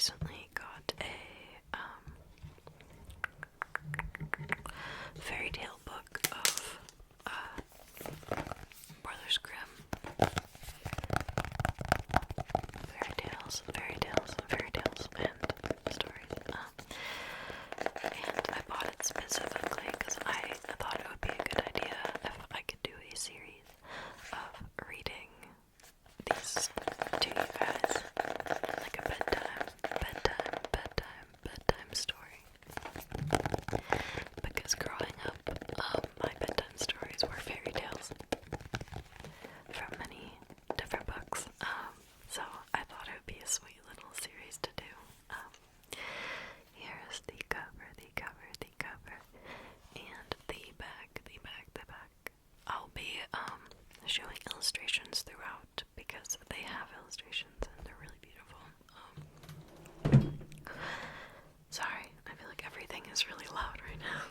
recently got a fairy tale book of Brothers Grimm. Fairy tales, and stories. And I bought it specifically because I thought it would be a good idea if I could do a series of reading these to you guys, like a bedtime story. Because growing up, my bedtime stories were fairy tales from many different books. So I thought it would be a sweet little series to do. Here's the cover, and the back. I'll be showing illustrations throughout because they have illustrations and they're really beautiful. Sorry, I feel like everything is really loud right now.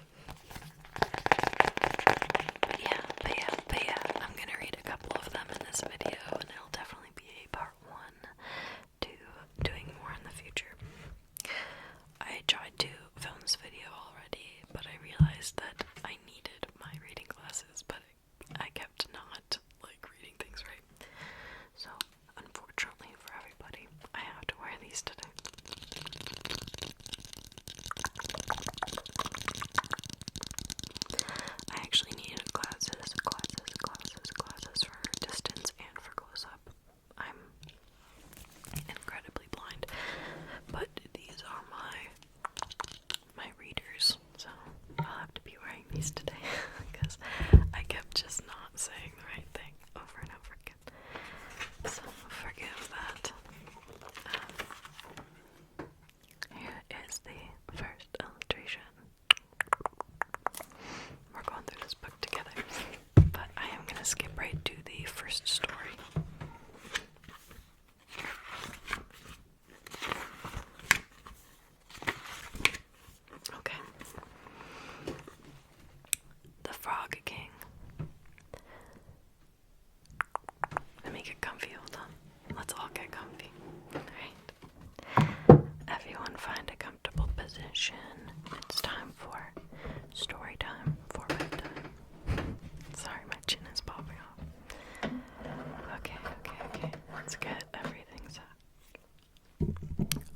But yeah, I'm gonna read a couple of them in this video, and it'll definitely be a part 1 to doing more in the future. I tried to film this video already, but I realized that I needed my reading glasses, but I kept not, reading things right. So, unfortunately for everybody, I have to wear these today. I actually needed glasses for distance and for close-up. I'm incredibly blind, but these are my readers, so I'll have to be wearing these today because I kept just not saying the right thing over and over again. So forgive that. Here is the first illustration. We're going through this book together, but I am going to skip right to the first story. Okay. The Frog King. Let me get comfy, hold on. Let's all get comfy. Alright. Everyone find a comfortable position. It's time for story time for bedtime. Sorry, my chin is popping off. Okay. Let's get everything set.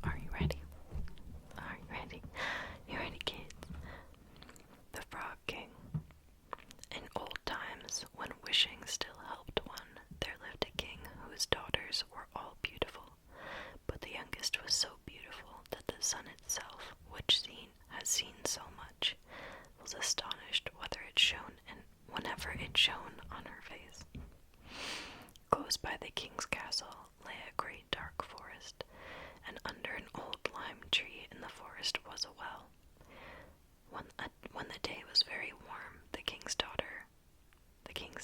Are you ready? You ready, kids? The Frog King. In old times, when wishing still helped one, there lived a king whose daughters were all beautiful. But the youngest was so beautiful that the sun itself, which has seen so much, was astonished whenever it shone on her face. Close by the king's castle lay a great dark forest, and under an old lime tree in the forest was a well. When the day was very warm, the king's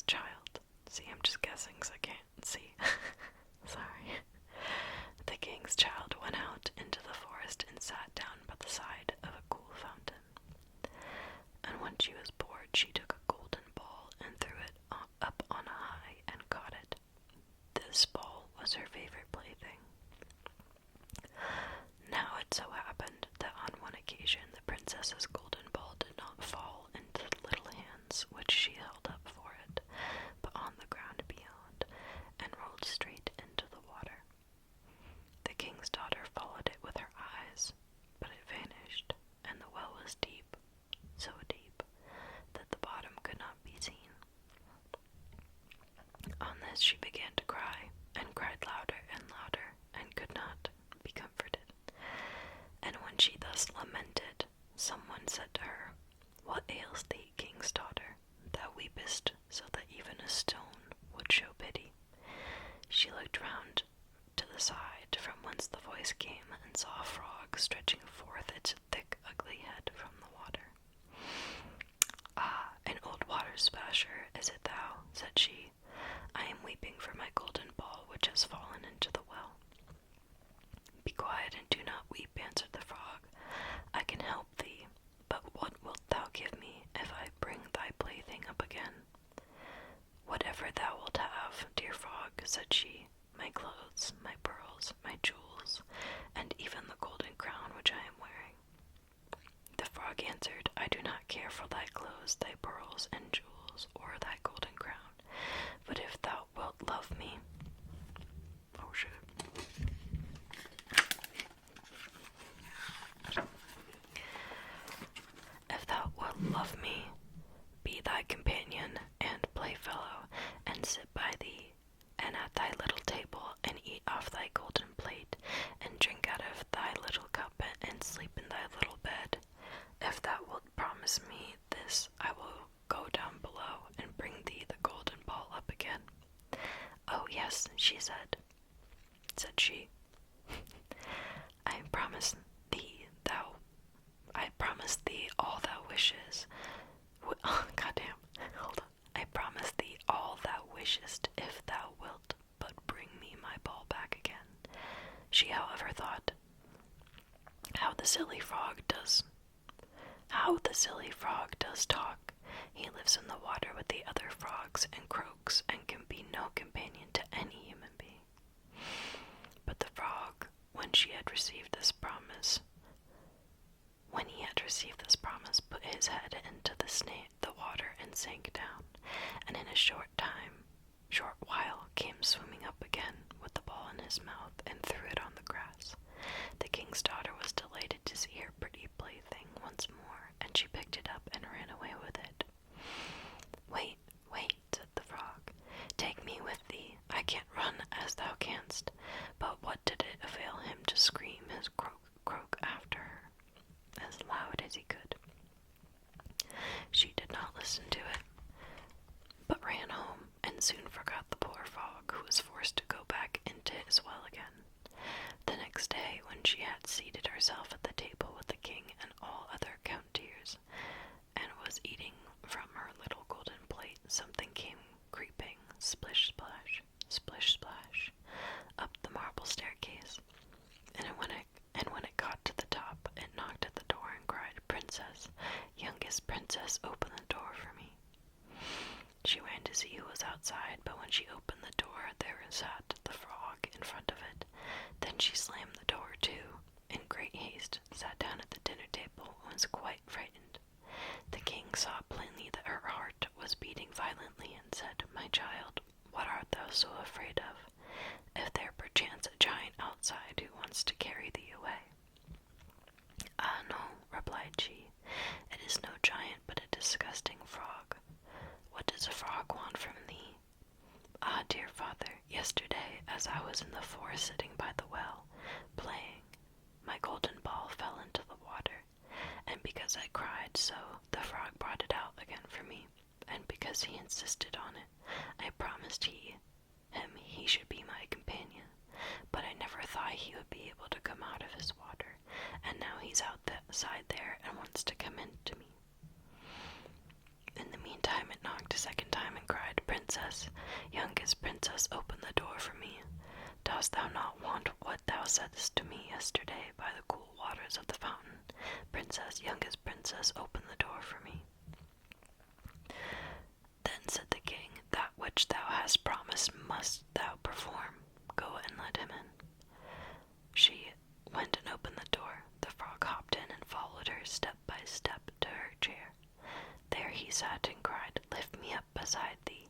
child, see, I'm just guessing because I can't see. Sorry. The king's child went out into the forest and sat down by the side of a cool fountain. And when she was bored, she took a golden ball and threw it up on high and caught it. This ball was her favorite plaything. Now it so happened that on one occasion the princess's golden ball did not fall into the little hands which she held up for it, but on the ground beyond, and rolled straight into the water. The king's daughter followed it with her eyes, but it vanished, and the well was deep, so deep, that the bottom could not be seen. On this she began to cry, and cried louder and louder, and could not be comforted. And when she thus lamented, someone said to her, "What ails thee, king's daughter? Thou weepest so that even a stone would show pity." She looked round to the side from whence the voice came, and saw a frog stretching forth its thick, ugly head from the water. "Ah, an old water splasher, is it thou?" said she. "I am weeping for my golden ball which has fallen into the well." "Be quiet and do not weep," answered the frog. "I can help thee, but what wilt thou give me if I bring thy plaything up again?" "Whatever thou wilt have, dear frog," said she, "my clothes, my pearls, my jewels, and even the frog answered, I do not care for thy clothes, thy pearls and jewels, or thy golden crown, but if thou wilt love me... Oh shit. If thou wilt love me, be thy companion and playfellow, and sit by thee, and at thy little table, and eat off thy golden plate, and drink out of thy little cup, and sleep in thy little bed. If thou wilt promise me this, I will go down below, and bring thee the golden ball up again. Oh yes, said she. I promise thee all thou wishes. Oh, goddamn. Hold on. I promise thee all thou wishest, if thou wilt but bring me my ball back again. She, however, thought, How the silly frog does talk. He lives in the water with the other frogs and croaks, and can be no companion to any human being. But the frog, when he had received this promise, put his head into the water and sank down, and in a short while came swimming up again with the ball in his mouth, and threw it on the grass. The king's daughter was delighted to see her pretty plaything once more, and she picked it up and ran away with it. Wait, said the frog. Take me with thee. I can't run as thou canst. But what did it avail him to scream his croak after her, as loud as he could? She did not listen to it, but ran home, and soon forgot the poor frog, who was forced to go back into his well again. The next day, when she had seated herself at the table with the king and all other courtiers, and was eating from her little golden plate, something came creeping, splish splash, up the marble staircase, and when it got to the top, it knocked at the door and cried, Princess, youngest princess, open the door for me. She ran to see who was outside, but when she opened the door, there sat the frog in front of it. Then she slammed the door to, in great haste, sat down at the dinner table, and was quite frightened. The king saw plainly that her heart was beating violently, and said, My child, what art thou so afraid of? If there perchance a giant outside who wants to carry thee away? Ah, no, replied she, it is no giant, but a disgusting frog. What does a frog want from thee? Ah, dear father, yesterday, as I was in the forest sitting by the well, playing, my golden ball fell into the water, and because I cried so, the frog brought it out again for me, and because he insisted on it, I promised him he should be my companion, but I never thought he would be able to come out of his water, and now he's outside there and wants to come in to me. In the meantime it knocked a second time and cried, Princess, youngest princess, open the door for me. Dost thou not want what thou saidst to me yesterday by the cool waters of the fountain? Princess, youngest princess, open the door for me. Then said the king, That which thou hast promised must thou perform. Go and let him in. She went and opened the door. The frog hopped in and followed her step by step to her chair. There he sat and cried, Lift me up beside thee.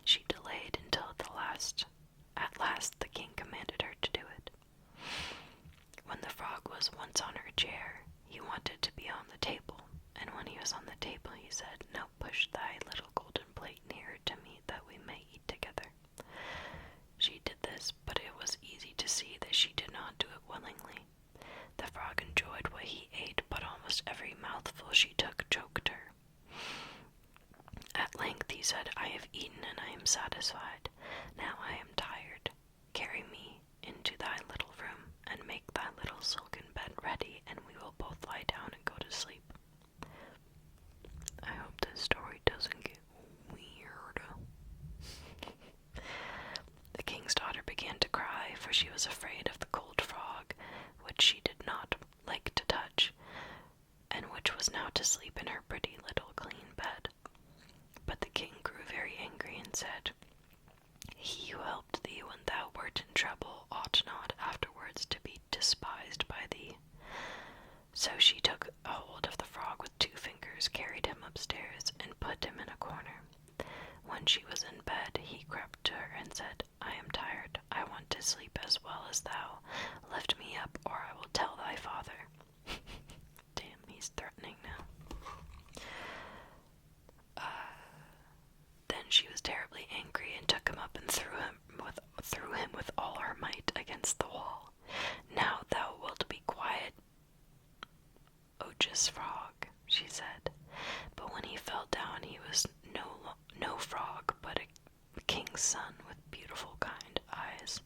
She delayed until at last the king commanded her to do it. When the frog was once on her chair, he wanted to be on the table, and when he was on the table he said, Now push thy little golden plate nearer to me, that we may eat together. She did this, but it was easy to see that she did not do it willingly. The frog enjoyed what he ate, but almost every mouthful she took choked her. At length he said, I have eaten and I am satisfied. Now I am tired. Carry me into thy little room, and make thy little silken bed ready, and we will both lie down and go to sleep. I hope this story doesn't get weird. The king's daughter began to cry, for she was afraid of the cold frog, which she did not like to touch, and which was now to sleep in her pretty little clean bed. But the king grew very angry and said, He who helped thee when thou wert in trouble ought not afterwards to be despised by thee. So she took a hold of the frog with tellest thou? Lift me up, or I will tell thy father. Damn, he's threatening now. Then she was terribly angry and took him up and threw him with all her might against the wall. Now thou wilt be quiet, odious frog, she said. But when he fell down, he was no frog, but a king's son with beautiful kind eyes.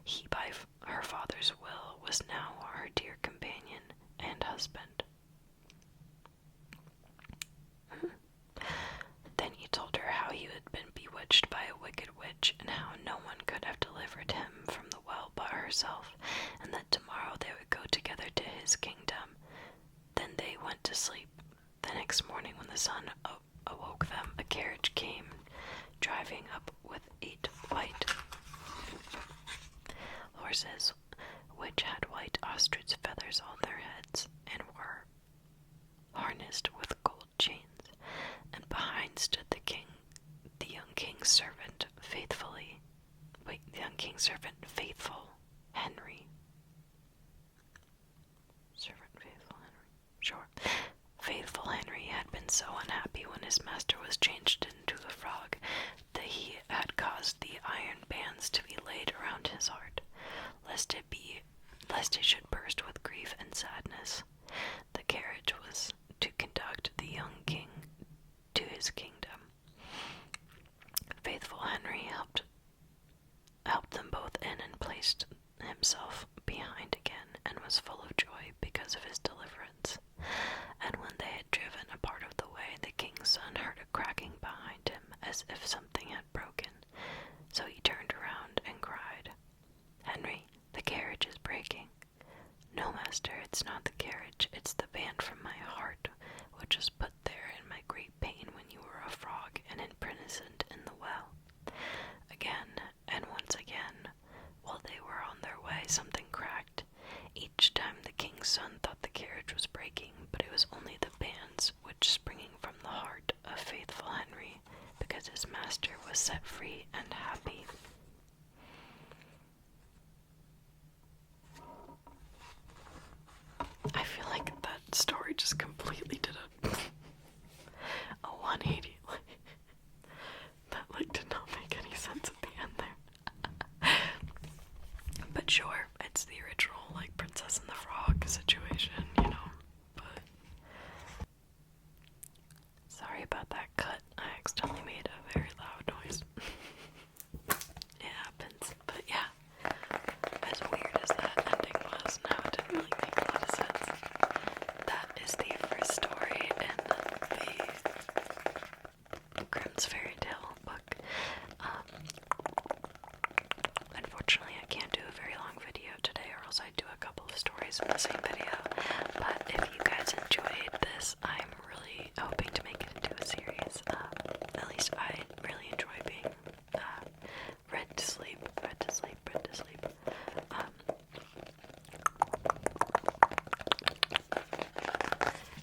He, by her father's will, was now her dear companion and husband. Then he told her how he had been bewitched by a wicked witch, and how no one could have delivered him from the well but herself, and that tomorrow they would go together to his kingdom. Then they went to sleep. The next morning, when the sun awoke them, a carriage came driving up with 8 white horses, which had white ostrich feathers on their heads, and were harnessed with gold chains. And behind stood the young king's servant, faithful Henry. Faithful Henry had been so unhappy when his master was changed into a frog that he had caused the iron bands to be laid around his heart, lest it should burst with grief and sadness. The carriage was to conduct the young king to his kingdom. Faithful Henry helped them both in and placed himself behind again, and was full of joy because of his deliverance. And when they had driven a part of the way, the king's son heard a cracking behind him, as if something had broken. So he turned around and cried, "Henry, the carriage is breaking." "No, master, it's not the carriage, it's the band from my heart, which was put there in my great pain when you were a frog and imprisoned in the well." Again, and once again, while they were on their way, something cracked. Each time the king's son thought the carriage was breaking, but it was only the bands which, springing from the heart of faithful Henry, because his master was set free and happy. I feel like that story just completely did a 180. That did not make any sense at the end there. But sure, it's the original Princess and the Frog situation, but sorry about that cut. I accidentally made a very loud noise. It happens. But yeah, as weird as that ending was, no, it didn't really make a lot of sense. That is the first story in the Grimm's fairy tale book. Unfortunately, I can't do a very long video today, or else I'd do a couple of stories in the same video. But if you guys enjoyed this, I'm really hoping to make it into a series. At least I really enjoy being read to sleep.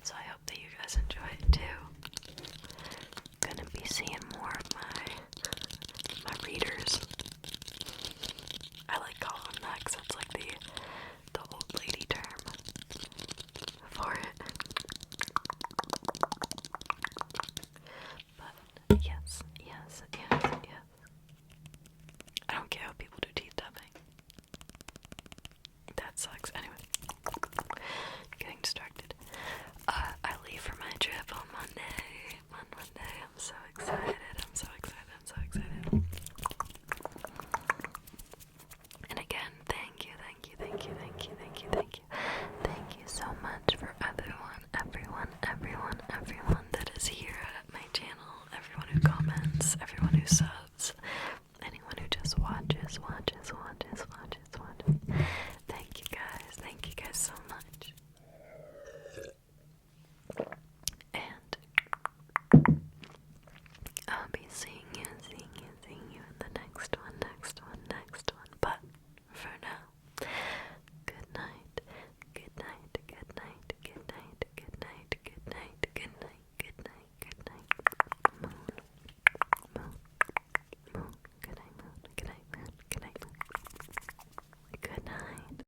So I hope that you guys enjoy it too. Gonna be seeing more of my readers. I like calling them that because it's like the old lady term for it. But yes. I don't get how people do teeth tapping. That sucks.